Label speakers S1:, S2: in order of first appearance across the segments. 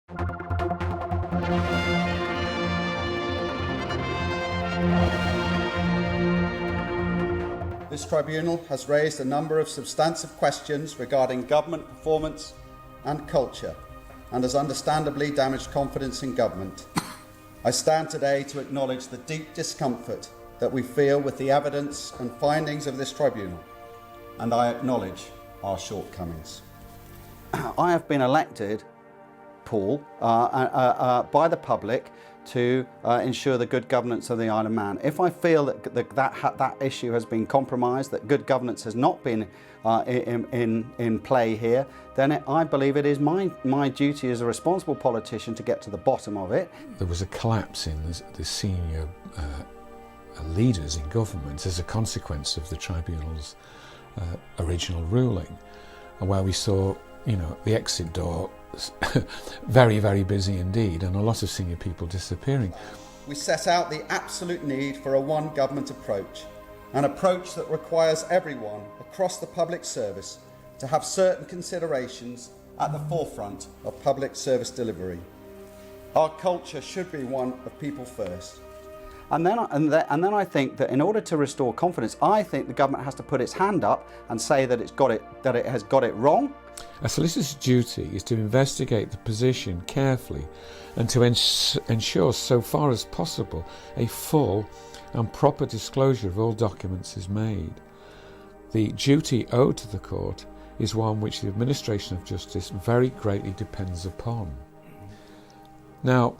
S1: This tribunal has raised a number of substantive questions regarding government performance and culture, and has understandably damaged confidence in government. I stand today to acknowledge the deep discomfort that we feel with the evidence and findings of this tribunal, and I acknowledge our shortcomings. I have been elected, Paul, by the public to ensure the good governance of the Isle of Man. If I feel that issue has been compromised, that good governance has not been in play here, then I believe it is my duty as a responsible politician to get to the bottom of it.
S2: There was a collapse in the senior leaders in government as a consequence of the tribunal's original ruling, and where we saw, the exit door very, very busy indeed, and a lot of senior people disappearing.
S1: We set out the absolute need for a one government approach, an approach that requires everyone across the public service to have certain considerations at the forefront of public service delivery. Our culture should be one of people first. And then I think that in order to restore confidence, I think the government has to put its hand up and say that it has got it wrong.
S2: A solicitor's duty is to investigate the position carefully and to ensure, so far as possible, a full and proper disclosure of all documents is made. The duty owed to the court is one which the administration of justice very greatly depends upon. Now,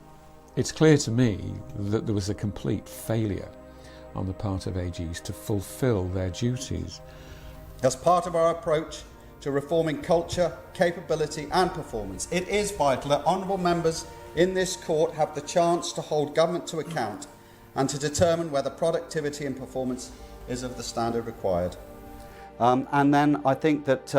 S2: it's clear to me that there was a complete failure on the part of AGs to fulfil their duties.
S1: As part of our approach to reforming culture, capability and performance, it is vital that honourable members in this court have the chance to hold government to account and to determine whether productivity and performance is of the standard required. And then I think that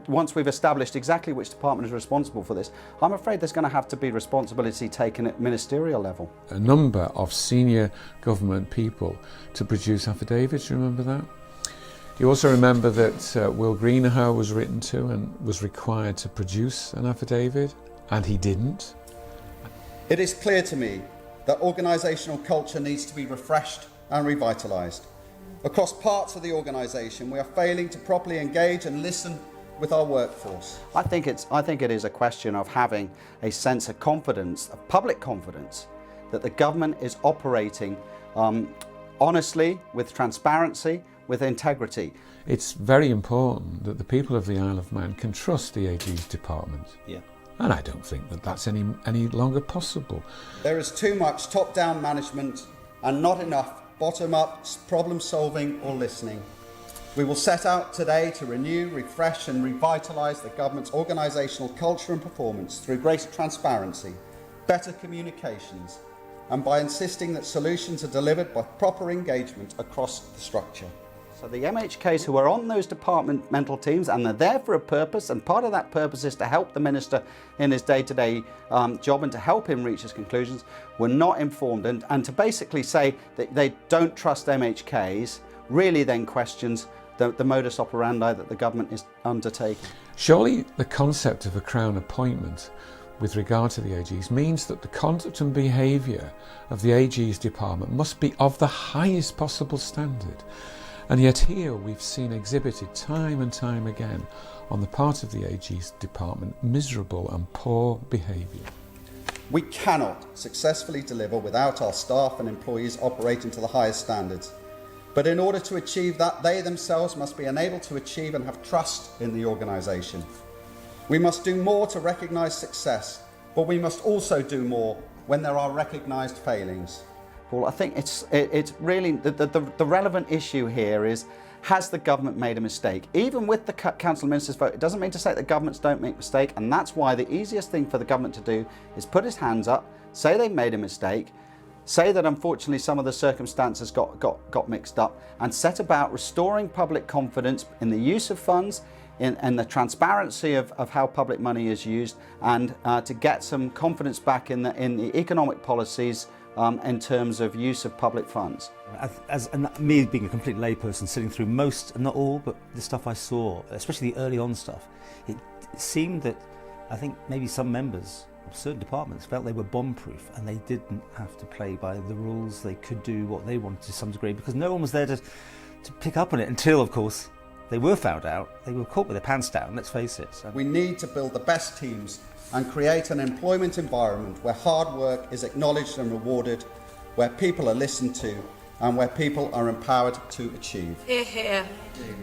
S1: once we've established exactly which department is responsible for this, I'm afraid there's going to have to be responsibility taken at ministerial level.
S2: A number of senior government people to produce affidavits, remember that? You also remember that Will Greenhow was written to and was required to produce an affidavit, and he didn't.
S1: It is clear to me that organisational culture needs to be refreshed and revitalised. Across parts of the organisation, we are failing to properly engage and listen with our workforce.
S3: I think it is a question of having a sense of confidence, of public confidence, that the government is operating honestly, with transparency, with integrity.
S2: It's very important that the people of the Isle of Man can trust the AG's department.
S1: Yeah.
S2: And I don't think that that's any longer possible.
S1: There is too much top-down management and not enough bottom-up problem-solving or listening. We will set out today to renew, refresh and revitalise the government's organisational culture and performance through greater transparency, better communications, and by insisting that solutions are delivered by proper engagement across the structure.
S3: So the MHKs who are on those departmental teams, and they're there for a purpose, and part of that purpose is to help the Minister in his day-to-day job and to help him reach his conclusions, were not informed. And to basically say that they don't trust MHKs really then questions the modus operandi that the government is undertaking.
S2: Surely the concept of a Crown appointment with regard to the AGs means that the conduct and behaviour of the AG's department must be of the highest possible standard. And yet here we've seen exhibited time and time again on the part of the AG's department miserable and poor behaviour.
S1: We cannot successfully deliver without our staff and employees operating to the highest standards. But in order to achieve that, they themselves must be enabled to achieve and have trust in the organisation. We must do more to recognise success, but we must also do more when there are recognised failings.
S3: Well, I think it's really the relevant issue here is, has the government made a mistake? Even with the Council of Ministers vote, it doesn't mean to say that governments don't make mistakes, and that's why the easiest thing for the government to do is put its hands up, say they've made a mistake, say that unfortunately some of the circumstances got mixed up, and set about restoring public confidence in the use of funds, in the transparency of how public money is used, and to get some confidence back in the economic policies in terms of use of public funds.
S4: And me being a complete layperson, sitting through most, not all, but the stuff I saw, especially the early on stuff, it seemed that I think maybe some members of certain departments felt they were bomb-proof and they didn't have to play by the rules. They could do what they wanted to some degree because no one was there to pick up on it until, of course, they were found out. They were caught with their pants down, let's face it. So
S1: we need to build the best teams and create an employment environment where hard work is acknowledged and rewarded, where people are listened to, and where people are empowered to achieve.
S5: Hear, hear.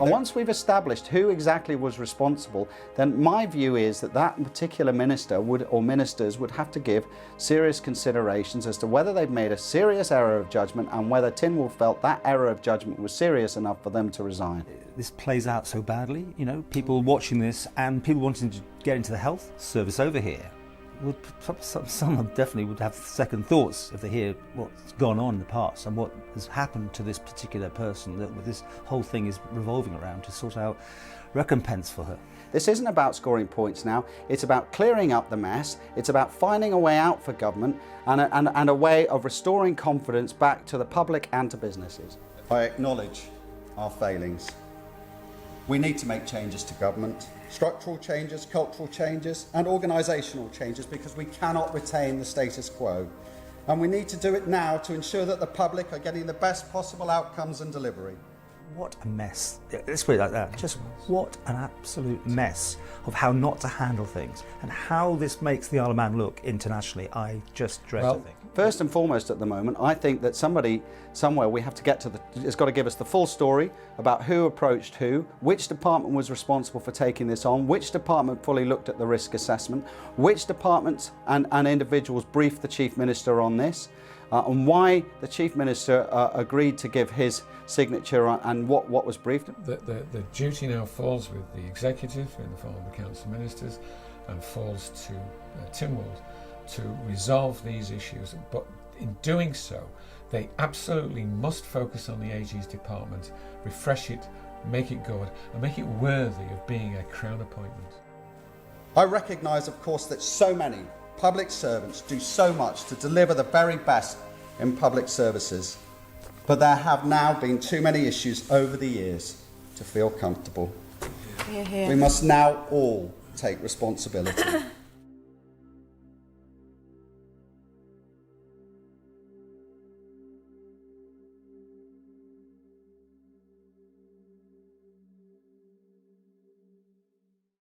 S3: And once we've established who exactly was responsible, then my view is that that particular minister or ministers would have to give serious considerations as to whether they've made a serious error of judgment and whether Tynwald felt that error of judgment was serious enough for them to resign.
S4: this plays out so badly, you know, people watching this and people wanting to get into the health service over here. Some definitely would have second thoughts if they hear what's gone on in the past and what has happened to this particular person that this whole thing is revolving around to sort out recompense for her.
S3: This isn't about scoring points now, it's about clearing up the mess, it's about finding a way out for government and a way of restoring confidence back to the public and to businesses.
S1: I acknowledge our failings. We need to make changes to government, structural changes, cultural changes and organisational changes because we cannot retain the status quo. And we need to do it now to ensure that the public are getting the best possible outcomes and delivery.
S4: What a mess. Let's put it like that. Just what an absolute mess of how not to handle things and how this makes the Isle of Man look internationally. I just dread to think.
S3: First and foremost at the moment, I think that somebody, somewhere, we have to get to it's got to give us the full story about who approached who, which department was responsible for taking this on, which department fully looked at the risk assessment, which departments and individuals briefed the Chief Minister on this, and why the Chief Minister agreed to give his signature and what was briefed.
S2: The duty now falls with the Executive in the form of the Council of Ministers and falls to Tynwald to resolve these issues, but in doing so they absolutely must focus on the AG's department, refresh it, make it good and make it worthy of being a Crown appointment.
S1: I recognise, of course, that so many public servants do so much to deliver the very best in public services, but there have now been too many issues over the years to feel comfortable.
S5: Hear, hear.
S1: We must now all take responsibility.